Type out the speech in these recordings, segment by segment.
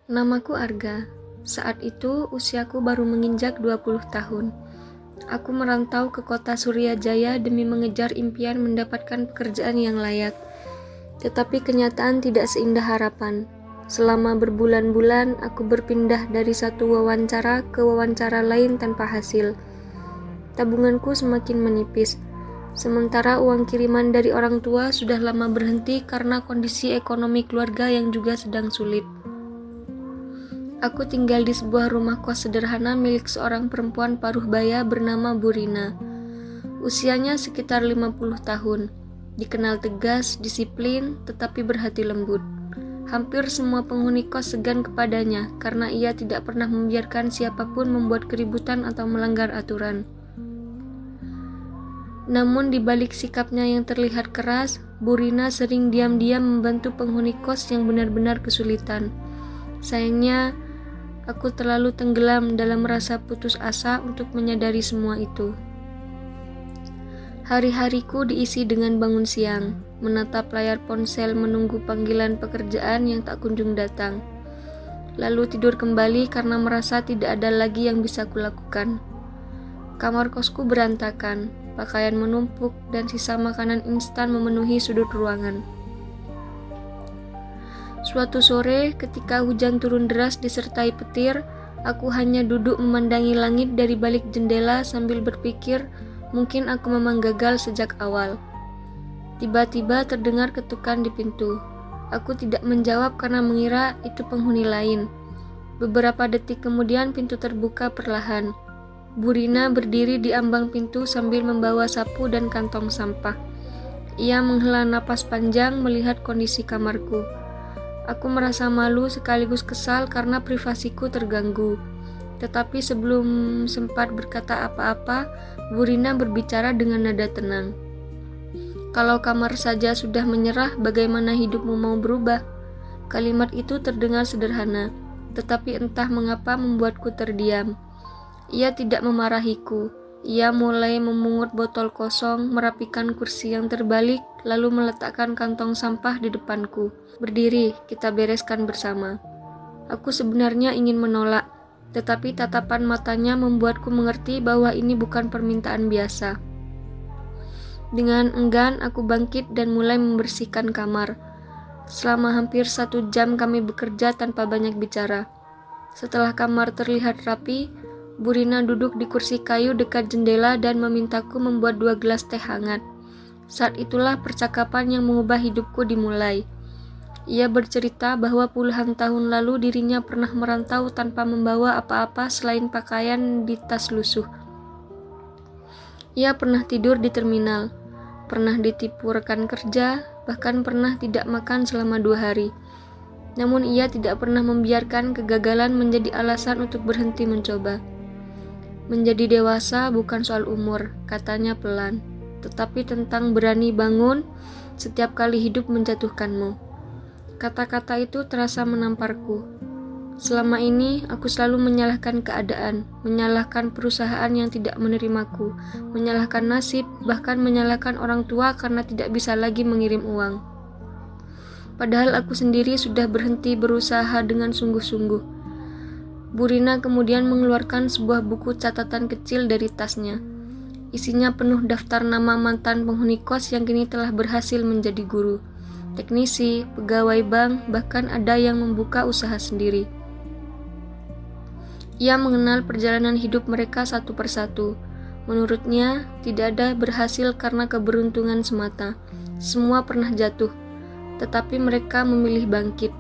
Namaku Arga. Saat itu usiaku baru menginjak 20 tahun. Aku merantau ke kota Suryajaya demi mengejar impian mendapatkan pekerjaan yang layak. Tetapi kenyataan tidak seindah harapan. Selama berbulan-bulan aku berpindah dari satu wawancara ke wawancara lain tanpa hasil. Tabunganku semakin menipis. Sementara uang kiriman dari orang tua sudah lama berhenti karena kondisi ekonomi keluarga yang juga sedang sulit. Aku tinggal di sebuah rumah kos sederhana milik seorang perempuan paruh baya bernama Burina. Usianya sekitar 50 tahun. Dikenal tegas, disiplin, tetapi berhati lembut. Hampir semua penghuni kos segan kepadanya karena ia tidak pernah membiarkan siapapun membuat keributan atau melanggar aturan. Namun di balik sikapnya yang terlihat keras, Burina sering diam-diam membantu penghuni kos yang benar-benar kesulitan. Sayangnya, aku terlalu tenggelam dalam rasa putus asa untuk menyadari semua itu. Hari-hariku diisi dengan bangun siang, menatap layar ponsel menunggu panggilan pekerjaan yang tak kunjung datang. Lalu tidur kembali karena merasa tidak ada lagi yang bisa kulakukan. Kamar kosku berantakan, pakaian menumpuk, dan sisa makanan instan memenuhi sudut ruangan. Suatu sore, ketika hujan turun deras disertai petir, aku hanya duduk memandangi langit dari balik jendela sambil berpikir, mungkin aku memang gagal sejak awal. Tiba-tiba terdengar ketukan di pintu. Aku tidak menjawab karena mengira itu penghuni lain. Beberapa detik kemudian pintu terbuka perlahan. Burina berdiri di ambang pintu sambil membawa sapu dan kantong sampah. Ia menghela napas panjang melihat kondisi kamarku. Aku merasa malu sekaligus kesal karena privasiku terganggu. Tetapi sebelum sempat berkata apa-apa, Burina berbicara dengan nada tenang. Kalau kamar saja sudah menyerah, bagaimana hidupmu mau berubah? Kalimat itu terdengar sederhana, tetapi entah mengapa membuatku terdiam. Ia tidak memarahiku. Ia mulai memungut botol kosong, merapikan kursi yang terbalik, lalu meletakkan kantong sampah di depanku. Berdiri, kita bereskan bersama. Aku sebenarnya ingin menolak, tetapi tatapan matanya membuatku mengerti bahwa ini bukan permintaan biasa. Dengan enggan, aku bangkit dan mulai membersihkan kamar. Selama hampir 1 jam kami bekerja tanpa banyak bicara. Setelah kamar terlihat rapi, Burina duduk di kursi kayu dekat jendela dan memintaku membuat 2 gelas teh hangat. Saat itulah percakapan yang mengubah hidupku dimulai. Ia bercerita bahwa puluhan tahun lalu dirinya pernah merantau tanpa membawa apa-apa selain pakaian di tas lusuh. Ia pernah tidur di terminal, pernah ditipu rekan kerja, bahkan pernah tidak makan selama 2 hari. Namun ia tidak pernah membiarkan kegagalan menjadi alasan untuk berhenti mencoba. Menjadi dewasa bukan soal umur, katanya pelan, tetapi tentang berani bangun setiap kali hidup menjatuhkanmu. Kata-kata itu terasa menamparku. Selama ini, aku selalu menyalahkan keadaan, menyalahkan perusahaan yang tidak menerimaku, menyalahkan nasib, bahkan menyalahkan orang tua karena tidak bisa lagi mengirim uang. Padahal aku sendiri sudah berhenti berusaha dengan sungguh-sungguh. Burina kemudian mengeluarkan sebuah buku catatan kecil dari tasnya. Isinya penuh daftar nama mantan penghuni kos yang kini telah berhasil menjadi guru, teknisi, pegawai bank, bahkan ada yang membuka usaha sendiri. Ia mengenal perjalanan hidup mereka satu persatu. Menurutnya, tidak ada berhasil karena keberuntungan semata. Semua pernah jatuh, tetapi mereka memilih bangkit.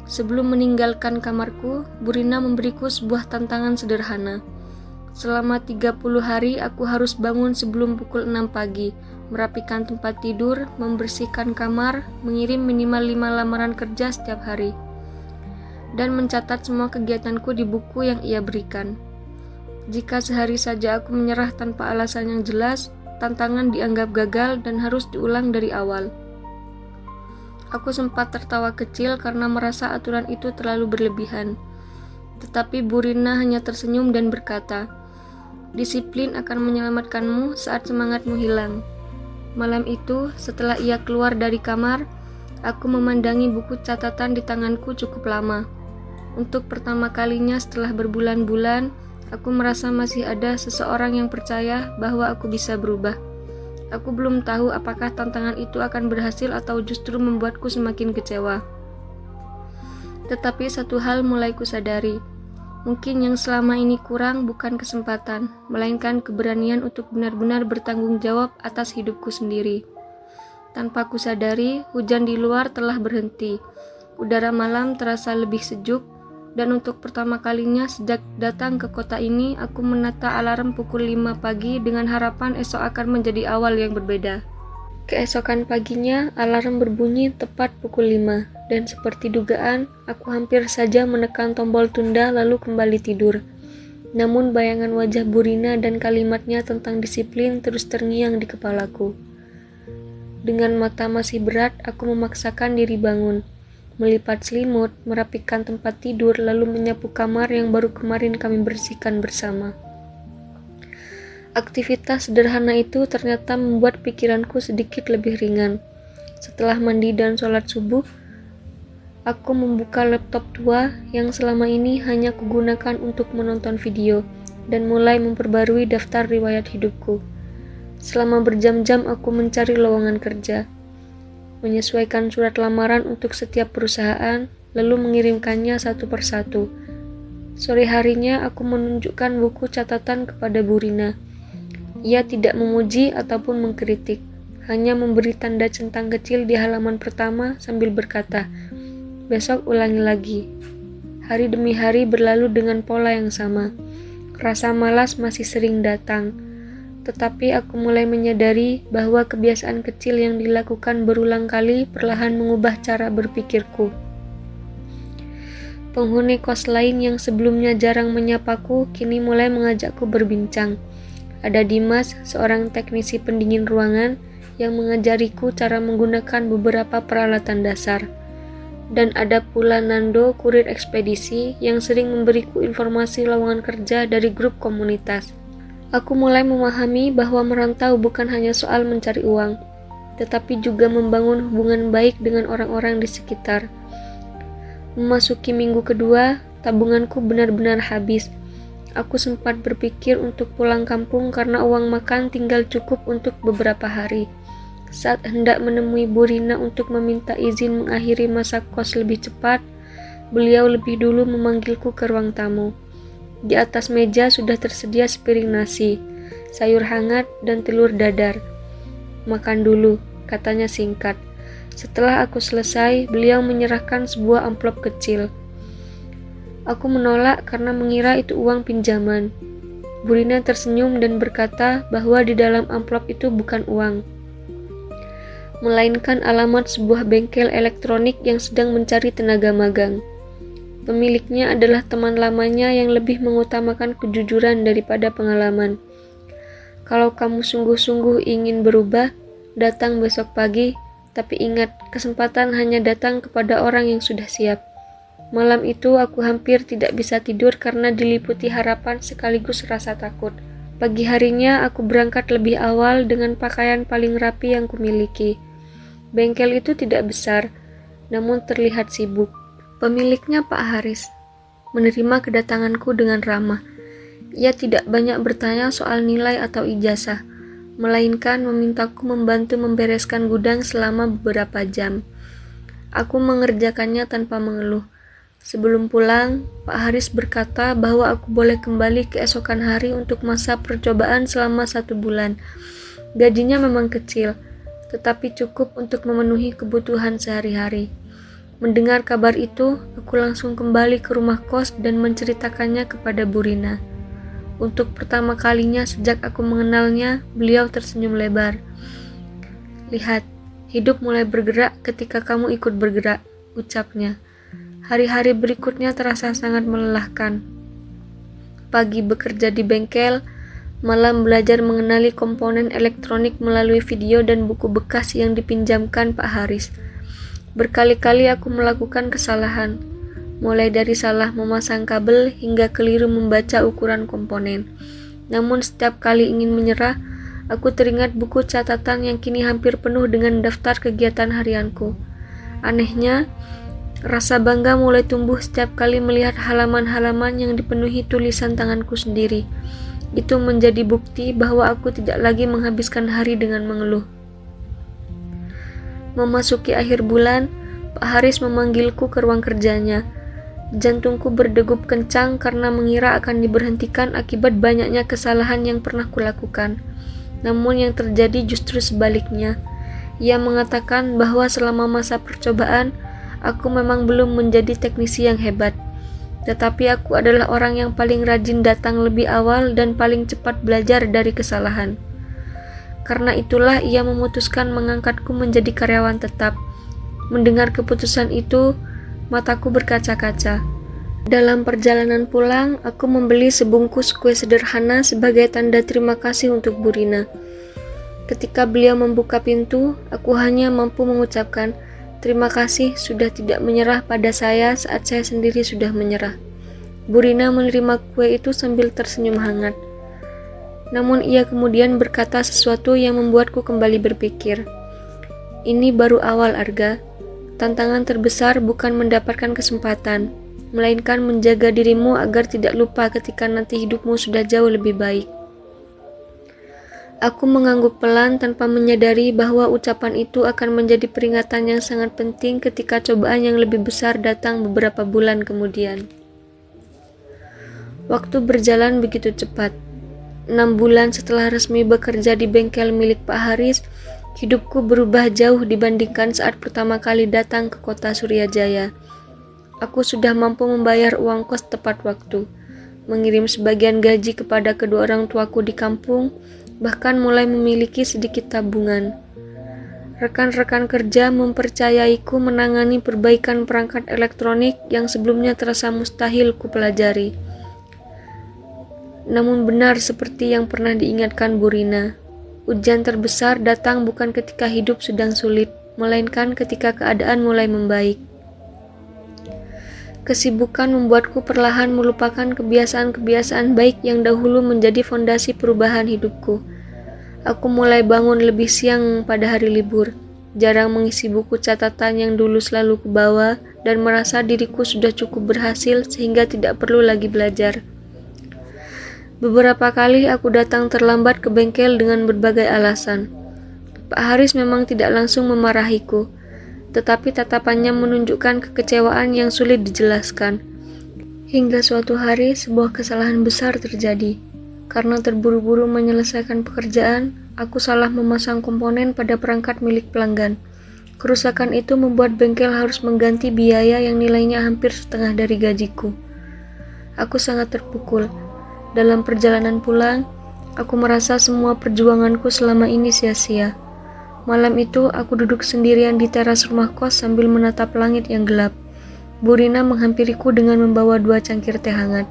Sebelum meninggalkan kamarku, Burina memberiku sebuah tantangan sederhana. Selama 30 hari aku harus bangun sebelum pukul 6 pagi, merapikan tempat tidur, membersihkan kamar, mengirim minimal 5 lamaran kerja setiap hari, dan mencatat semua kegiatanku di buku yang ia berikan. Jika sehari saja aku menyerah tanpa alasan yang jelas, tantangan dianggap gagal dan harus diulang dari awal. Aku sempat tertawa kecil karena merasa aturan itu terlalu berlebihan. Tetapi Burina hanya tersenyum dan berkata, "Disiplin akan menyelamatkanmu saat semangatmu hilang." Malam itu, setelah ia keluar dari kamar, aku memandangi buku catatan di tanganku cukup lama. Untuk pertama kalinya setelah berbulan-bulan, aku merasa masih ada seseorang yang percaya bahwa aku bisa berubah. Aku belum tahu apakah tantangan itu akan berhasil atau justru membuatku semakin kecewa. Tetapi satu hal mulai kusadari. Mungkin yang selama ini kurang bukan kesempatan, melainkan keberanian untuk benar-benar bertanggung jawab atas hidupku sendiri. Tanpa kusadari, hujan di luar telah berhenti. Udara malam terasa lebih sejuk, dan untuk pertama kalinya sejak datang ke kota ini, aku menata alarm pukul 5 pagi dengan harapan esok akan menjadi awal yang berbeda. Keesokan paginya, alarm berbunyi tepat pukul 5, dan seperti dugaan, aku hampir saja menekan tombol tunda lalu kembali tidur. Namun bayangan wajah Burina dan kalimatnya tentang disiplin terus terngiang di kepalaku. Dengan mata masih berat, aku memaksakan diri bangun. Melipat selimut, merapikan tempat tidur, lalu menyapu kamar yang baru kemarin kami bersihkan bersama. Aktivitas sederhana itu ternyata membuat pikiranku sedikit lebih ringan. Setelah mandi dan sholat subuh, aku membuka laptop tua yang selama ini hanya kugunakan untuk menonton video dan mulai memperbarui daftar riwayat hidupku. Selama berjam-jam aku mencari lowongan kerja, menyesuaikan surat lamaran untuk setiap perusahaan, lalu mengirimkannya satu persatu. Sore harinya aku menunjukkan buku catatan kepada Burina. Ia tidak memuji ataupun mengkritik, hanya memberi tanda centang kecil di halaman pertama sambil berkata, "Besok ulangi lagi." Hari demi hari berlalu dengan pola yang sama. Rasa malas masih sering datang. Tetapi aku mulai menyadari bahwa kebiasaan kecil yang dilakukan berulang kali perlahan mengubah cara berpikirku. Penghuni kos lain yang sebelumnya jarang menyapaku kini mulai mengajakku berbincang. Ada Dimas, seorang teknisi pendingin ruangan, yang mengajariku cara menggunakan beberapa peralatan dasar. Dan ada pula Nando, kurir ekspedisi, yang sering memberiku informasi lowongan kerja dari grup komunitas. Aku mulai memahami bahwa merantau bukan hanya soal mencari uang, tetapi juga membangun hubungan baik dengan orang-orang di sekitar. Memasuki minggu kedua, tabunganku benar-benar habis. Aku sempat berpikir untuk pulang kampung karena uang makan tinggal cukup untuk beberapa hari. Saat hendak menemui Burina untuk meminta izin mengakhiri masa kos lebih cepat, beliau lebih dulu memanggilku ke ruang tamu. Di atas meja sudah tersedia sepiring nasi, sayur hangat, dan telur dadar. "Makan dulu," katanya singkat. Setelah aku selesai, beliau menyerahkan sebuah amplop kecil. Aku menolak karena mengira itu uang pinjaman. Burina tersenyum dan berkata bahwa di dalam amplop itu bukan uang, melainkan alamat sebuah bengkel elektronik yang sedang mencari tenaga magang. Pemiliknya adalah teman lamanya yang lebih mengutamakan kejujuran daripada pengalaman. "Kalau kamu sungguh-sungguh ingin berubah, datang besok pagi, tapi ingat, kesempatan hanya datang kepada orang yang sudah siap." Malam itu aku hampir tidak bisa tidur karena diliputi harapan sekaligus rasa takut. Pagi harinya aku berangkat lebih awal dengan pakaian paling rapi yang kumiliki. Bengkel itu tidak besar, namun terlihat sibuk. Pemiliknya Pak Haris menerima kedatanganku dengan ramah. Ia tidak banyak bertanya soal nilai atau ijazah, melainkan memintaku membantu membereskan gudang selama beberapa jam. Aku mengerjakannya tanpa mengeluh. Sebelum pulang, Pak Haris berkata bahwa aku boleh kembali keesokan hari untuk masa percobaan selama 1 bulan. Gajinya memang kecil, tetapi cukup untuk memenuhi kebutuhan sehari-hari. Mendengar kabar itu, aku langsung kembali ke rumah kos dan menceritakannya kepada Burina. Untuk pertama kalinya sejak aku mengenalnya, beliau tersenyum lebar. "Lihat, hidup mulai bergerak ketika kamu ikut bergerak," ucapnya. Hari-hari berikutnya terasa sangat melelahkan. Pagi bekerja di bengkel, malam belajar mengenali komponen elektronik melalui video dan buku bekas yang dipinjamkan Pak Haris. Berkali-kali aku melakukan kesalahan, mulai dari salah memasang kabel hingga keliru membaca ukuran komponen. Namun setiap kali ingin menyerah, aku teringat buku catatan yang kini hampir penuh dengan daftar kegiatan harianku. Anehnya, Rasa bangga mulai tumbuh setiap kali melihat halaman-halaman yang dipenuhi tulisan tanganku sendiri. Itu menjadi bukti bahwa aku tidak lagi menghabiskan hari dengan mengeluh. Memasuki akhir bulan, Pak Haris memanggilku ke ruang kerjanya. Jantungku berdegup kencang karena mengira akan diberhentikan akibat banyaknya kesalahan yang pernah kulakukan. Namun yang terjadi justru sebaliknya. Ia mengatakan bahwa selama masa percobaan, aku memang belum menjadi teknisi yang hebat. Tetapi aku adalah orang yang paling rajin datang lebih awal dan paling cepat belajar dari kesalahan. Karena itulah ia memutuskan mengangkatku menjadi karyawan tetap. Mendengar keputusan itu, mataku berkaca-kaca. Dalam perjalanan pulang, aku membeli sebungkus kue sederhana sebagai tanda terima kasih untuk Bu Rina. Ketika beliau membuka pintu, aku hanya mampu mengucapkan, "Terima kasih sudah tidak menyerah pada saya saat saya sendiri sudah menyerah." Bu Rina menerima kue itu sambil tersenyum hangat. Namun ia kemudian berkata sesuatu yang membuatku kembali berpikir. Ini baru awal, Arga. Tantangan terbesar bukan mendapatkan kesempatan, melainkan menjaga dirimu agar tidak lupa ketika nanti hidupmu sudah jauh lebih baik. Aku mengangguk pelan tanpa menyadari bahwa ucapan itu akan menjadi peringatan yang sangat penting ketika cobaan yang lebih besar datang beberapa bulan kemudian. Waktu berjalan begitu cepat. 6 bulan setelah resmi bekerja di bengkel milik Pak Haris, hidupku berubah jauh dibandingkan saat pertama kali datang ke kota Suryajaya. Aku sudah mampu membayar uang kos tepat waktu, mengirim sebagian gaji kepada kedua orang tuaku di kampung, bahkan mulai memiliki sedikit tabungan. Rekan-rekan kerja mempercayaiku menangani perbaikan perangkat elektronik yang sebelumnya terasa mustahil kupelajari. Namun benar seperti yang pernah diingatkan Bu Rina, ujian terbesar datang bukan ketika hidup sedang sulit, melainkan ketika keadaan mulai membaik. Kesibukan membuatku perlahan melupakan kebiasaan-kebiasaan baik yang dahulu menjadi fondasi perubahan hidupku. Aku mulai bangun lebih siang pada hari libur, jarang mengisi buku catatan yang dulu selalu kubawa, dan merasa diriku sudah cukup berhasil sehingga tidak perlu lagi belajar. Beberapa kali aku datang terlambat ke bengkel dengan berbagai alasan. Pak Haris memang tidak langsung memarahiku, tetapi tatapannya menunjukkan kekecewaan yang sulit dijelaskan. Hingga suatu hari sebuah kesalahan besar terjadi. Karena terburu-buru menyelesaikan pekerjaan, aku salah memasang komponen pada perangkat milik pelanggan. Kerusakan itu membuat bengkel harus mengganti biaya yang nilainya hampir setengah dari gajiku. Aku sangat terpukul. Dalam perjalanan pulang, aku merasa semua perjuanganku selama ini sia-sia. Malam itu, aku duduk sendirian di teras rumah kos sambil menatap langit yang gelap. Bu Rina menghampiriku dengan membawa 2 cangkir teh hangat.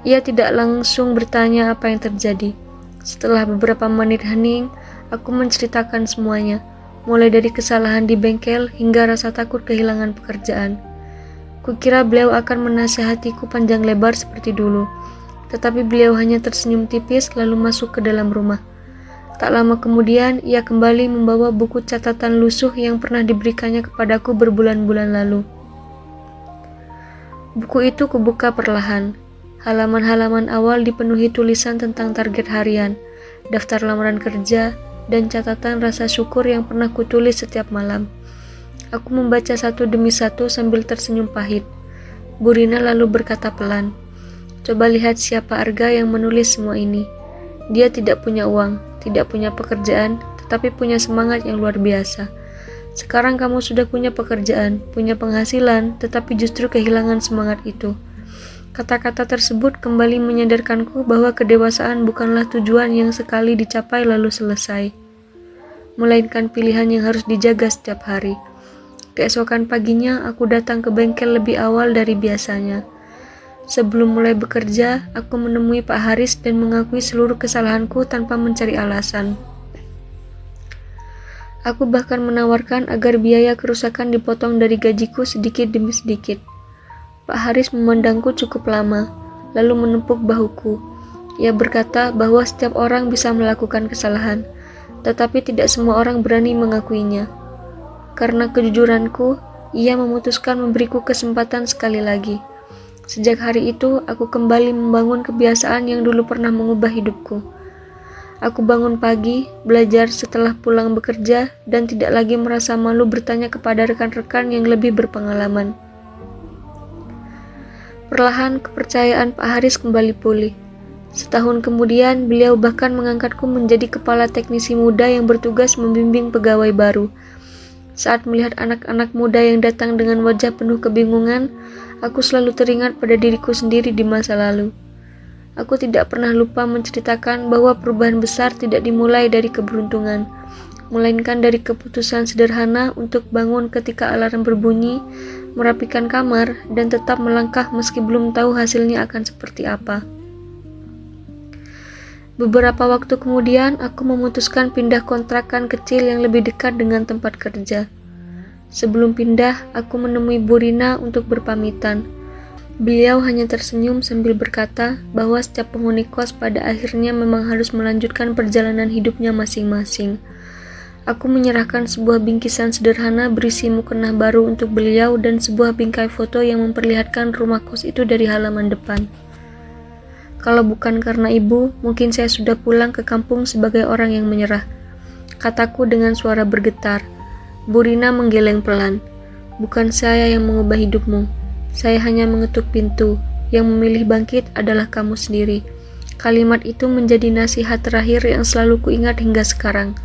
Ia tidak langsung bertanya apa yang terjadi. Setelah beberapa menit hening, aku menceritakan semuanya, mulai dari kesalahan di bengkel hingga rasa takut kehilangan pekerjaan. Kukira beliau akan menasihatiku panjang lebar seperti dulu. Tetapi beliau hanya tersenyum tipis lalu masuk ke dalam rumah. Tak lama kemudian, ia kembali membawa buku catatan lusuh yang pernah diberikannya kepadaku berbulan-bulan lalu. Buku itu kubuka perlahan. Halaman-halaman awal dipenuhi tulisan tentang target harian, daftar lamaran kerja, dan catatan rasa syukur yang pernah kutulis setiap malam. Aku membaca satu demi satu sambil tersenyum pahit. Bu Rina lalu berkata pelan, "Coba lihat siapa Arga yang menulis semua ini. Dia tidak punya uang, tidak punya pekerjaan, tetapi punya semangat yang luar biasa. Sekarang kamu sudah punya pekerjaan, punya penghasilan, tetapi justru kehilangan semangat itu." Kata-kata tersebut kembali menyadarkanku bahwa kedewasaan bukanlah tujuan yang sekali dicapai lalu selesai, melainkan pilihan yang harus dijaga setiap hari. Keesokan paginya, aku datang ke bengkel lebih awal dari biasanya. Sebelum mulai bekerja, aku menemui Pak Haris dan mengakui seluruh kesalahanku tanpa mencari alasan. Aku bahkan menawarkan agar biaya kerusakan dipotong dari gajiku sedikit demi sedikit. Pak Haris memandangku cukup lama, lalu menepuk bahuku. Ia berkata bahwa setiap orang bisa melakukan kesalahan, tetapi tidak semua orang berani mengakuinya. Karena kejujuranku, Ia memutuskan memberiku kesempatan sekali lagi. Sejak hari itu, aku kembali membangun kebiasaan yang dulu pernah mengubah hidupku. Aku bangun pagi, belajar setelah pulang bekerja, dan tidak lagi merasa malu bertanya kepada rekan-rekan yang lebih berpengalaman. Perlahan, kepercayaan Pak Haris kembali pulih. Setahun kemudian, beliau bahkan mengangkatku menjadi kepala teknisi muda yang bertugas membimbing pegawai baru. Saat melihat anak-anak muda yang datang dengan wajah penuh kebingungan, aku selalu teringat pada diriku sendiri di masa lalu. Aku tidak pernah lupa menceritakan bahwa perubahan besar tidak dimulai dari keberuntungan, melainkan dari keputusan sederhana untuk bangun ketika alarm berbunyi, merapikan kamar, dan tetap melangkah meski belum tahu hasilnya akan seperti apa. Beberapa waktu kemudian, aku memutuskan pindah kontrakan kecil yang lebih dekat dengan tempat kerja. Sebelum pindah, aku menemui Bu Rina untuk berpamitan. Beliau hanya tersenyum sambil berkata bahwa setiap penghuni kos pada akhirnya memang harus melanjutkan perjalanan hidupnya masing-masing. Aku menyerahkan sebuah bingkisan sederhana berisi mukena baru untuk beliau dan sebuah bingkai foto yang memperlihatkan rumah kos itu dari halaman depan. Kalau bukan karena ibu, mungkin saya sudah pulang ke kampung sebagai orang yang menyerah, kataku dengan suara bergetar. Bu Rina menggeleng pelan. Bukan saya yang mengubah hidupmu. Saya hanya mengetuk pintu. Yang memilih bangkit adalah kamu sendiri. Kalimat itu menjadi nasihat terakhir yang selalu kuingat hingga sekarang.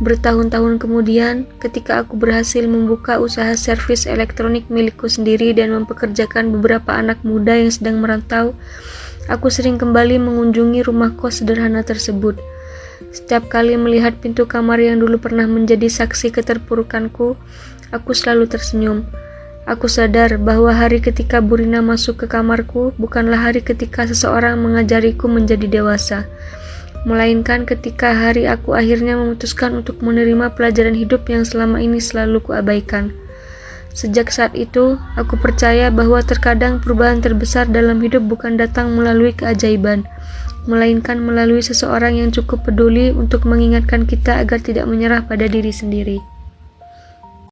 Bertahun-tahun kemudian, ketika aku berhasil membuka usaha servis elektronik milikku sendiri dan mempekerjakan beberapa anak muda yang sedang merantau, aku sering kembali mengunjungi rumah kos sederhana tersebut. Setiap kali melihat pintu kamar yang dulu pernah menjadi saksi keterpurukanku, aku selalu tersenyum. Aku sadar bahwa hari ketika Bu Rina masuk ke kamarku bukanlah hari ketika seseorang mengajariku menjadi dewasa, melainkan ketika hari aku akhirnya memutuskan untuk menerima pelajaran hidup yang selama ini selalu kuabaikan. Sejak saat itu, aku percaya bahwa terkadang perubahan terbesar dalam hidup bukan datang melalui keajaiban, melainkan melalui seseorang yang cukup peduli untuk mengingatkan kita agar tidak menyerah pada diri sendiri.